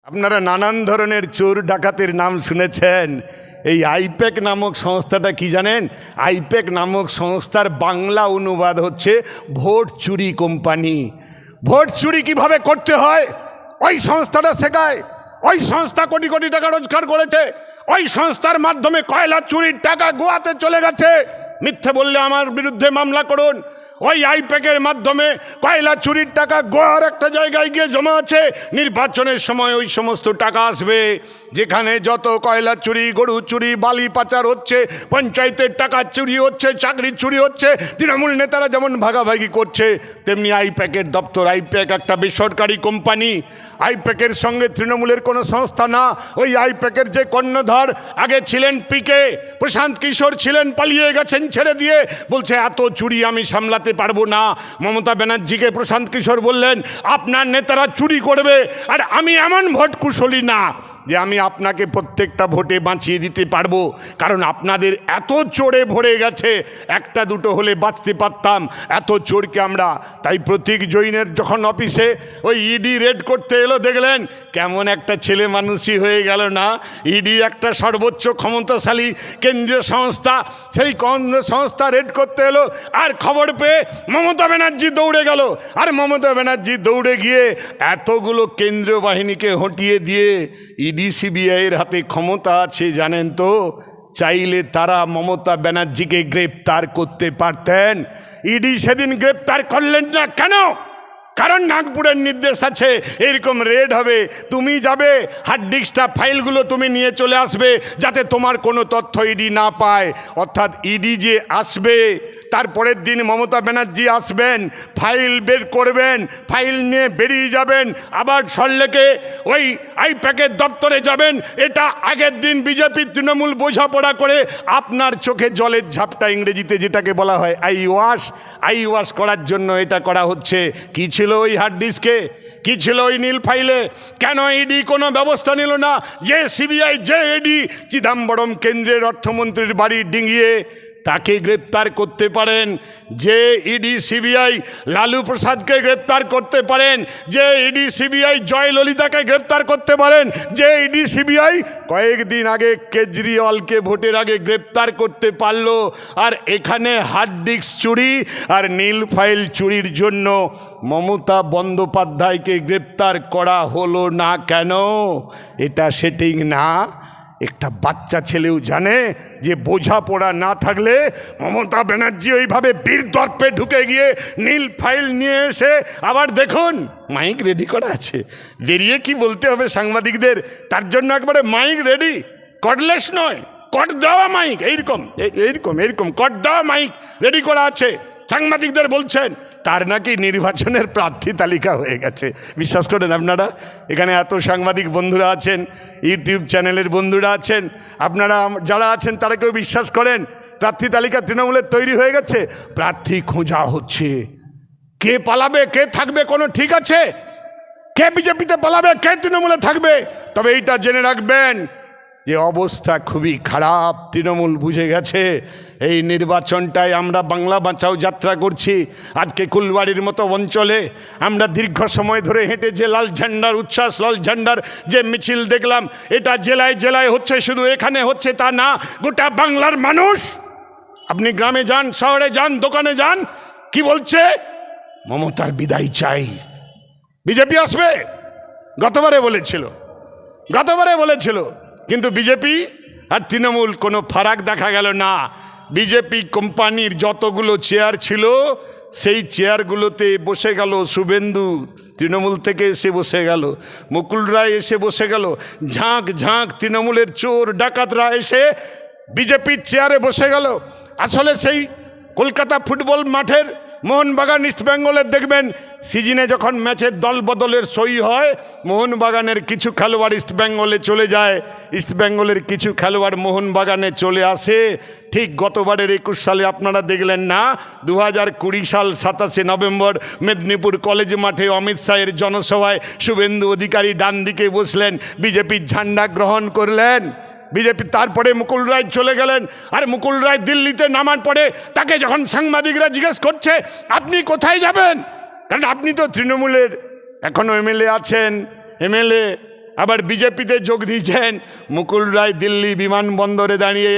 আপনারা নানান ধরনের চোর ডাকাতের নাম শুনেছেন। এই আইপ্যাক নামক সংস্থাটা কি জানেন? আইপ্যাক নামক সংস্থার বাংলা অনুবাদ হচ্ছে ভোট চুরি কোম্পানি। ভোট চুরি কিভাবে করতে হয় ওই সংস্থাটা শেখায়। ওই সংস্থা কোটি কোটি টাকা রোজগার করেছে। ওই সংস্থার মাধ্যমে কয়লা চুরির টাকা গোয়াতে চলে গেছে। মিথ্যে বললে আমার বিরুদ্ধে মামলা করুন। ওই আইপ্যাকের মাধ্যমে কয়লা চুরির টাকা গোয়ার একটা জায়গায় গিয়ে জমা আছে। নির্বাচনের সময় ওই সমস্ত টাকা আসবে। যেখানে যত কয়লা চুরি, গরু চুরি, বালি পাচার হচ্ছে, পঞ্চায়েতের টাকা চুরি হচ্ছে, চাকরি চুরি হচ্ছে, তৃণমূল নেতারা যেমন ভাগাভাগি করছে, তেমনি আইপ্যাকের দপ্তর। আইপ্যাক একটা বেসরকারি কোম্পানি। আইপ্যাকের সঙ্গে তৃণমূলের কোনো সংস্থা না। ওই আইপ্যাকের যে কর্ণধার আগে ছিলেন পিকে, প্রশান্ত কিশোর ছিলেন, পালিয়ে গেছেন ছেড়ে দিয়ে। বলছে এত চুরি আমি সামলাতে পারবো না। মমতা ব্যানার্জিকে প্রশান্ত কিশোর বললেন আপনার নেতারা চুরি করবে, আর আমি এমন ভোট কুশলী না যে আমি আপনাকে প্রত্যেকটা ভোটে বাঁচিয়ে দিতে পারবো, কারণ আপনাদের এত চোরে ভরে গেছে, একটা দুটো হলে বাঁচতে পারতাম, এত চোরকে আমরা। তাই প্রতীক জৈনের যখন অফিসে ওই ইডি রেড করতে এলো, দেখলেন কেমন একটা ছেলে মানুষই হয়ে গেল না? ইডি একটা সর্বোচ্চ ক্ষমতাশালী কেন্দ্রীয় সংস্থা, সেই কেন্দ্রীয় সংস্থা রেড করতে এলো, আর খবর পেয়ে মমতা ব্যানার্জি দৌড়ে গেল। আর মমতা ব্যানার্জি দৌড়ে গিয়ে এতগুলো কেন্দ্রীয় বাহিনীকে হটিয়ে দিয়ে ইডি সিবিআইয়ের হাতে ক্ষমতা আছে জানেন তো? চাইলে তারা মমতা ব্যানার্জিকে গ্রেপ্তার করতে পারতেন। ইডি সেদিন গ্রেপ্তার করলেন না কেন? কারণ নাগপুরের নির্দেশ আছে এরকম রেড হবে, তুমি যাবে, হার্ড ডিস্কটা ফাইলগুলো তুমি নিয়ে চলে আসবে, যাতে তোমার কোনো তথ্য ইডি না পায়। অর্থাৎ ইডি যে আসবে, তারপরের দিন মমতা ব্যানার্জি আসবেন, ফাইল বের করবেন, ফাইল নিয়ে বেরিয়ে যাবেন, আবার সল্লেকে ওই আইপ্যাকের দপ্তরে যাবেন। এটা আগের দিন বিজেপি তৃণমূল বোঝাপড়া করে আপনার চোখে জলের ঝাপটা, ইংরেজিতে যেটাকে বলা হয় আই ওয়াশ করার জন্য এটা করা হচ্ছে। কি ছিল ওই হার্ড ডিস্কে? কি ছিল ওই নীল ফাইলে? কেন ইডি কোনো ব্যবস্থা নিল না? যে সিবিআই, যে ইডি চিদম্বরম কেন্দ্রের অর্থমন্ত্রীর বাড়ি ডিঙিয়ে তাকে গ্রেপ্তার করতে পারেন, যে ইডি সিবিআই লালু প্রসাদকে গ্রেপ্তার করতে পারেন, যে ইডি সিবিআই জয়ললিতাকে গ্রেপ্তার করতে পারেন, যে ইডি সিবিআই কয়েকদিন আগে কেজরিওয়ালকে ভোটের আগে গ্রেপ্তার করতে পারলো, আর এখানে হার্ড ডিস্ক চুরি আর নীল ফাইল চুরির জন্য মমতা বন্দ্যোপাধ্যায়কে গ্রেপ্তার করা হলো না কেন? এটা সেটিং না? একটা বাচ্চা ছেলেও জানে যে বোঝাপড়া না থাকলে মমতা ব্যানার্জি ওইভাবে বীর দর্পে ঢুকে গিয়ে নীল ফাইল নিয়ে এসে, আবার দেখুন মাইক রেডি করা আছে, বেরিয়ে কি বলতে হবে সাংবাদিকদের, তার জন্য একবারে মাইক রেডি, কর্ডলেস নয়, কট দেওয়া মাইক, এইরকম এইরকম এইরকম কট দেওয়া মাইক রেডি করা আছে। সাংবাদিকদের বলছেন তার নাকি নির্বাচনের প্রার্থী তালিকা হয়ে গেছে। বিশ্বাস করেন আপনারা? এখানে এত সাংবাদিক বন্ধুরা আছেন, ইউটিউব চ্যানেলের বন্ধুরা আছেন, আপনারা যারা আছেন তারা কেউ বিশ্বাস করেন প্রার্থী তালিকা তৃণমূলের তৈরি হয়ে গেছে? প্রার্থী খোঁজা হচ্ছে। কে পালাবে, কে থাকবে কোনো ঠিক আছে? কে বিজেপিতে পালাবে, কে তৃণমূলে থাকবে? তবে এইটা জেনে রাখবেন যে অবস্থা খুবই খারাপ। তৃণমূল বুঝে গেছে এই নির্বাচনটায় আমরা বাংলা বাঁচাও যাত্রা করছি। আজকে কুলবাড়ির মতো অঞ্চলে আমরা দীর্ঘ সময় ধরে হেঁটে যে লাল ঝান্ডার উচ্ছ্বাস, লাল ঝান্ডার যে মিছিল দেখলাম, এটা জেলায় জেলায় হচ্ছে, শুধু এখানে হচ্ছে তা না, গোটা বাংলার মানুষ। আপনি গ্রামে যান, শহরে যান, দোকানে যান, কি বলছে? মমতার বিদায় চাই, বিজেপি আসবে। গতবারে বলেছিল, কিন্তু বিজেপি আর তৃণমূল কোনো ফারাক দেখা গেল না। বিজেপি কোম্পানির যতগুলো চেয়ার ছিল সেই চেয়ারগুলোতে বসে গেল শুভেন্দু, তৃণমূল থেকে এসে বসে গেল, মুকুল রায় এসে বসে গেল, ঝাঁক ঝাঁক তৃণমূলের চোর ডাকাতরা এসে বিজেপির চেয়ারে বসে গেল। আসলে সেই কলকাতা ফুটবল মাঠের মোহনবাগান ইস্টবেঙ্গলের দেখবেন সিজনে যখন ম্যাচের দল বদলের সই হয়, মোহনবাগানের কিছু খেলোয়াড় ইস্টবেঙ্গলে চলে যায়, ইস্টবেঙ্গলের কিছু খেলোয়াড় মোহনবাগানে চলে আসে। ঠিক গতবারের 21 সালে আপনারা দেখলেন না? 2020 সাল 27শে নভেম্বর মেদিনীপুর কলেজ মাঠে অমিত শাহের জনসভায় শুভেন্দু অধিকারী ডান দিকে বসলেন, বিজেপির ঝান্ডা গ্রহণ করলেন। বিজেপি তারপরে মুকুল রায় চলে গেলেন, আর মুকুল রায় দিল্লিতে নামার পরে তাকে যখন সাংবাদিকরা জিজ্ঞেস করছে আপনি কোথায় যাবেন, কারণ আপনি তো তৃণমূলের এখনও এমএলএ আছেন, এমএলএ আবার বিজেপিতে যোগ দিয়েছেন। মুকুল রায় দিল্লি বিমানবন্দরে দাঁড়িয়ে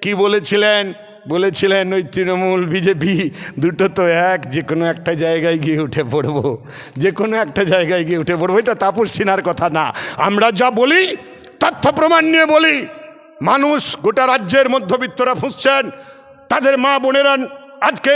কি বলেছিলেন? বলেছিলেন ওই তৃণমূল বিজেপি দুটো তো এক, যে কোনো একটা জায়গায় গিয়ে উঠে পড়বো, যে কোনো একটা জায়গায় গিয়ে উঠে পড়বো। এটা তাপস সিনহার কথা না, আমরা যা বলি তথ্য প্রমাণ নিয়ে বলি। মানুষ গোটা রাজ্যের মধ্যবিত্তরা ফুঁসছেন, তাদের মা বোনেরা আজকে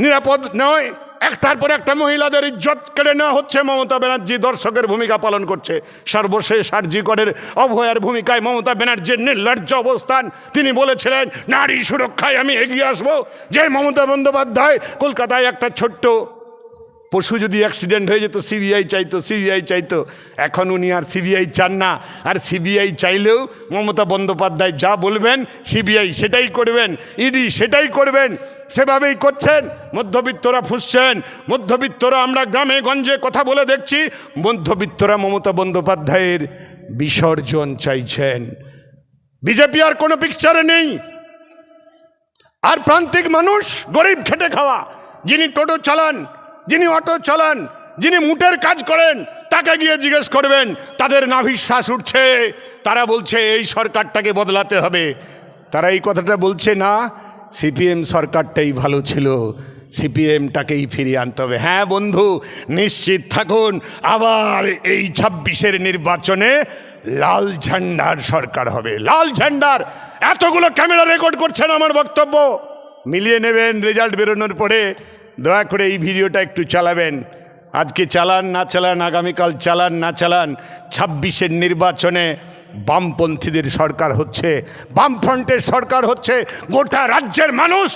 নিরাপদ নয়, একটার পর একটা মহিলাদের ইজ্জত কেড়ে নেওয়া হচ্ছে। মমতা ব্যানার্জি দর্শকের ভূমিকা পালন করছে। সর্বশেষ আরজিকরের অভয়ার ভূমিকায় মমতা ব্যানার্জির নির্লজ্জ অবস্থান। তিনি বলেছিলেন নারী সুরক্ষায় আমি এগিয়ে আসবো। যে মমতা বন্দ্যোপাধ্যায় কলকাতায় একটা ছোট্ট পশু যদি অ্যাক্সিডেন্ট হয়ে যেত সিবিআই চাইতো, সিবিআই চাইতো। এখন উনি আর সিবিআই চান না। আর সিবিআই চাইলেও মমতা বন্দ্যোপাধ্যায় যা বলবেন সিবিআই সেটাই করবেন, ইডি সেটাই করবেন, সেভাবেই করছেন। মধ্যবিত্তরা ফুঁসছেন, মধ্যবিত্তরা, আমরা গ্রামে গঞ্জে কথা বলে দেখছি, মধ্যবিত্তরা মমতা বন্দ্যোপাধ্যায়ের বিসর্জন চাইছেন। বিজেপি আর কোনো পিকচারে নেই। আর প্রান্তিক মানুষ, গরিব খেটে খাওয়া, যিনি টোটো চালান, যিনি অটো চালান, যিনি মুটের কাজ করেন, তাকে গিয়ে জিজ্ঞেস করবেন, তাদের নাভির শ্বাস উঠছে। তারা বলছে এই সরকারটাকে বদলাতে হবে। তারা এই কথাটা বলছে না, সিপিএম সরকারটাই ভালো ছিল, সিপিএমটাকেই ফিরিয়ে আনতে হবে। হ্যাঁ বন্ধু, নিশ্চিত থাকুন, আবার এই 26-এর নির্বাচনে লাল ঝান্ডার সরকার হবে। লাল ঝান্ডার। এতগুলো ক্যামেরা রেকর্ড করছেন আমার বক্তব্য, মিলিয়ে নেবেন রেজাল্ট বেরোনোর পরে। দয়া করে এই ভিডিওটা একটু চালাবেন। আজকে চালান না চালান, আগামীকাল চালান না চালান, 26-এর নির্বাচনে বামপন্থীদের সরকার হচ্ছে, বামফ্রন্টের সরকার হচ্ছে। গোটা রাজ্যের মানুষ,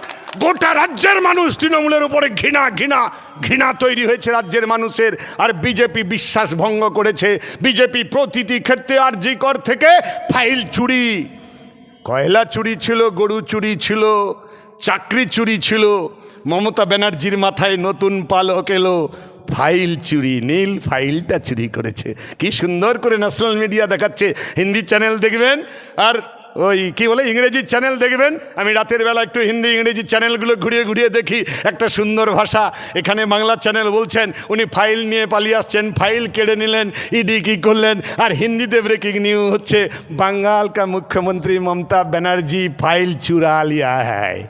গোটা রাজ্যের মানুষ তৃণমূলের উপরে ঘৃণা ঘৃণা ঘৃণা তৈরি হয়েছে রাজ্যের মানুষের। আর বিজেপি বিশ্বাস ভঙ্গ করেছে। বিজেপি প্রতিটি ক্ষেত্রে আরজিকর থেকে ফাইল চুরি, কয়লা চুরি ছিল, গরু চুরি ছিল, চাকরি চুরি ছিল। মমতা ব্যানার্জির মাথায় নতুন পালক এলো, ফাইল চুরি, নীল ফাইলটা চুরি করেছে। কি সুন্দর করে ন্যাশনাল মিডিয়া দেখাচ্ছে। হিন্দি চ্যানেল দেখবেন আর ওই কি বলে ইংরেজি চ্যানেল দেখবেন। আমি রাতের বেলা একটু হিন্দি ইংরেজি চ্যানেলগুলো ঘুরিয়ে ঘুরিয়ে দেখি, একটা সুন্দর ভাষা। এখানে বাংলা চ্যানেল বলছেন উনি ফাইল নিয়ে পালিয়ে আসছেন, ফাইল কেড়ে নিলেন, ইডি কী করলেন। আর হিন্দিতে ব্রেকিং নিউজ হচ্ছে, বাঙ্গাল কা মুখ্যমন্ত্রী মমতা ব্যানার্জি ফাইল চুরা লিয়া হ্যায়,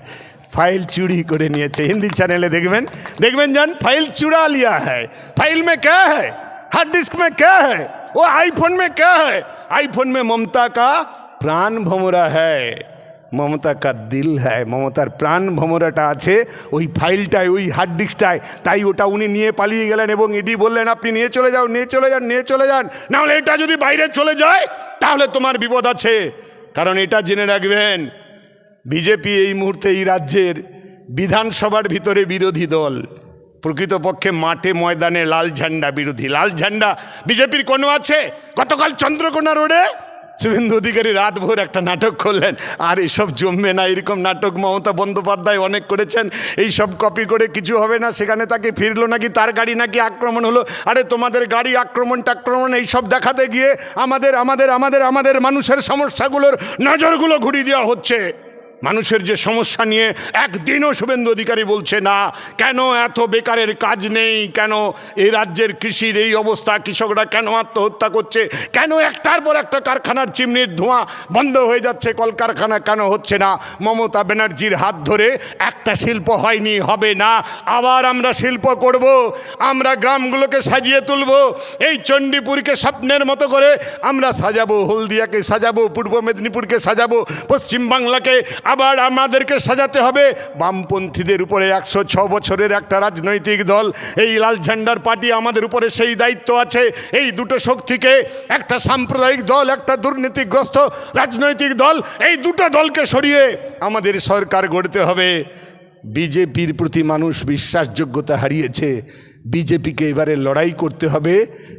ফাইল চুরি করে নিয়েছে। হিন্দি চ্যানেলে দেখবেন, দেখবেন যান, ফাইল चुरा लिया है। फाइल में क्या है, हार्ड डिस्क में क्या है, वो आईफोन में क्या है, आईफोन में ममता का प्राण भमरा है, মমতা কা দিল হ্যায়, মমতার প্রাণ ভমরাটা আছে ওই ফাইলটায়, ওই হার্ড ডিস্কটায়। তাই ওটা উনি নিয়ে পালিয়ে গেলেন এবং ইডি বললেন আপনি নিয়ে চলে যাও, নিয়ে চলে যান, নিয়ে চলে যান, নাহলে এটা যদি বাইরে চলে যায় তাহলে তোমার বিপদ আছে। কারণ এটা জেনে রাখবেন, বিজেপি এই মুহূর্তে এই রাজ্যের বিধানসভার ভিতরে বিরোধী দল, প্রকৃতপক্ষে মাঠে ময়দানে লাল ঝান্ডা বিরোধী। লাল ঝান্ডা বিজেপির কোনো আছে? গতকাল চন্দ্রকোনা রোডে শুভেন্দু অধিকারী রাতভর একটা নাটক করলেন। আর এসব জমবে না, এরকম নাটক মমতা বন্দ্যোপাধ্যায় অনেক করেছেন। এই সব কপি করে কিছু হবে না। সেখানে তাকে ফিরলো নাকি, তার গাড়ি নাকি আক্রমণ হলো। আরে তোমাদের গাড়ি আক্রমণ টাক্রমণ এইসব দেখাতে গিয়ে আমাদের আমাদের আমাদের আমাদের মানুষের সমস্যাগুলোর নজরগুলো ঘুরিয়ে দেওয়া হচ্ছে। মানুষের যে সমস্যা নিয়ে একদিনও শুভেন্দু অধিকারী বলছে না। কেন এত বেকারের কাজ নেই, কেন এই রাজ্যের কৃষির এই অবস্থা, কৃষকরা কেন আত্মহত্যা করছে, কেন একটার পর একটা কারখানার চিমনির ধোঁয়া বন্ধ হয়ে যাচ্ছে, কলকারখানা কেন হচ্ছে না। মমতা ব্যানার্জির হাত ধরে একটা শিল্প হয়নি, হবে না। আবার আমরা শিল্প করব, আমরা গ্রামগুলোকে সাজিয়ে তুলব। এই চণ্ডীপুরকে স্বপ্নের মতো করে আমরা সাজাবো, হলদিয়াকে সাজাবো, পূর্ব মেদিনীপুরকে সাজাবো, পশ্চিমবাংলাকে আবার আমাদেরকে সাজাতে হবে। বামপন্থীদের উপরে 106 বছরের একটা রাজনৈতিক দল, এই লাল ঝান্ডার পার্টি, আমাদের উপরে সেই দায়িত্ব আছে। এই দুটো শক্তিকে, একটা সাম্প্রদায়িক দল, একটা দুর্নীতিগ্রস্ত রাজনৈতিক দল, এই দুটো দলকে সরিয়ে আমাদের সরকার গড়তে হবে। বিজেপির প্রতি মানুষ বিশ্বাসযোগ্যতা হারিয়েছে। বিজেপিকে এবারে লড়াই করতে হবে।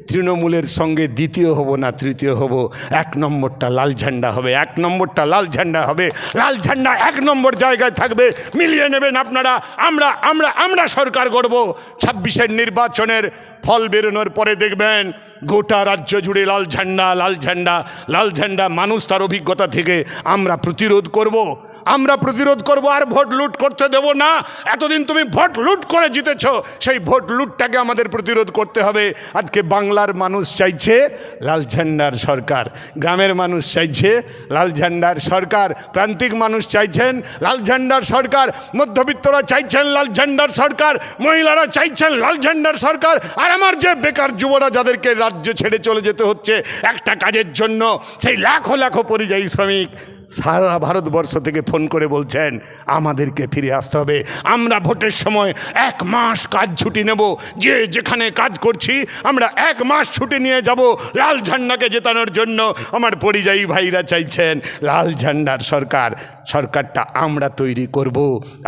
তৃণমূলের সঙ্গে দ্বিতীয় হব না তৃতীয় হব, 1 নম্বরটা লাল ঝান্ডা হবে, 1 নম্বরটা লাল ঝান্ডা হবে। লাল ঝান্ডা 1 নম্বর জায়গায় থাকবে। মিলিয়ে নেবেন আপনারা। আমরা আমরা আমরা সরকার গড়ব। 26-এর নির্বাচনের ফল বেরোনোর পরে দেখবেন গোটা রাজ্য জুড়ে লাল ঝান্ডা, লাল ঝান্ডা, লাল ঝান্ডা। মানুষ তার অভিজ্ঞতা থেকে আমরা প্রতিরোধ করব। আমরা প্রতিরোধ করব, আর ভোট লুট করতে দেব না। এতদিন তুমি ভোট লুট করে জিতেছ, সেই ভোট লুটটাকে আমাদের প্রতিরোধ করতে হবে। আজকে বাংলার মানুষ চাইছে লাল ঝান্ডার সরকার, গ্রামের মানুষ চাইছে লাল ঝান্ডার সরকার, প্রান্তিক মানুষ চাইছেন লাল ঝান্ডার সরকার, মধ্যবিত্তরা চাইছেন লাল ঝান্ডার সরকার, মহিলারা চাইছেন লাল ঝান্ডার সরকার। আর আমার যে বেকার যুবরা যাদেরকে রাজ্য ছেড়ে চলে যেতে হচ্ছে একটা কাজের জন্য, সেই লাখো লাখো পরিযায়ী শ্রমিক সারা ভারতবর্ষ থেকে ফোন করে বলছেন আমাদেরকে ফিরে আসতে হবে। আমরা ভোটের সময় 1 মাস কাজ ছুটি নেব, যে যেখানে কাজ করছি আমরা 1 মাস ছুটি নিয়ে যাব লাল ঝান্ডাকে জেতানোর জন্য। আমার পরিযায়ী ভাইরা চাইছেন লাল ঝান্ডার সরকার, সরকারটা আমরা তৈরি করব।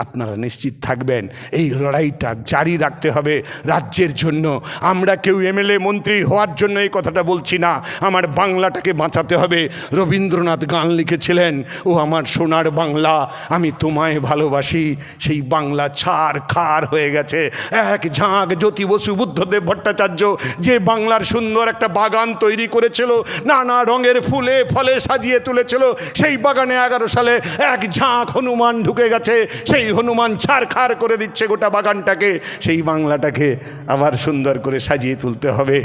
আপনারা নিশ্চিত থাকবেন এই লড়াইটা জারি রাখতে হবে রাজ্যের জন্য। আমরা কেউ এমএলএ মন্ত্রী হওয়ার জন্য এই কথাটা বলছি না, আমার বাংলাটাকে বাঁচাতে হবে। রবীন্দ্রনাথ গান লিখেছিলেন, ও আমার সোনার বাংলা আমি তোমায় ভালোবাসি। সেই বাংলা ছাড় খার হয়ে গেছে। এক ঝাঁক জ্যোতি বসু, বুদ্ধদেব ভট্টাচার্য যে বাংলার সুন্দর একটা বাগান তৈরি করেছিল, নানা রঙের ফুলে ফলে সাজিয়ে তুলেছিল, সেই বাগানে 11 সালে এক ঝাঁক হনুমান ঢুকে গেছে। সেই হনুমান ছাড়খাড় করে দিচ্ছে গোটা বাগানটাকে। সেই বাংলাটাকে আবার সুন্দর করে সাজিয়ে তুলতে হবে।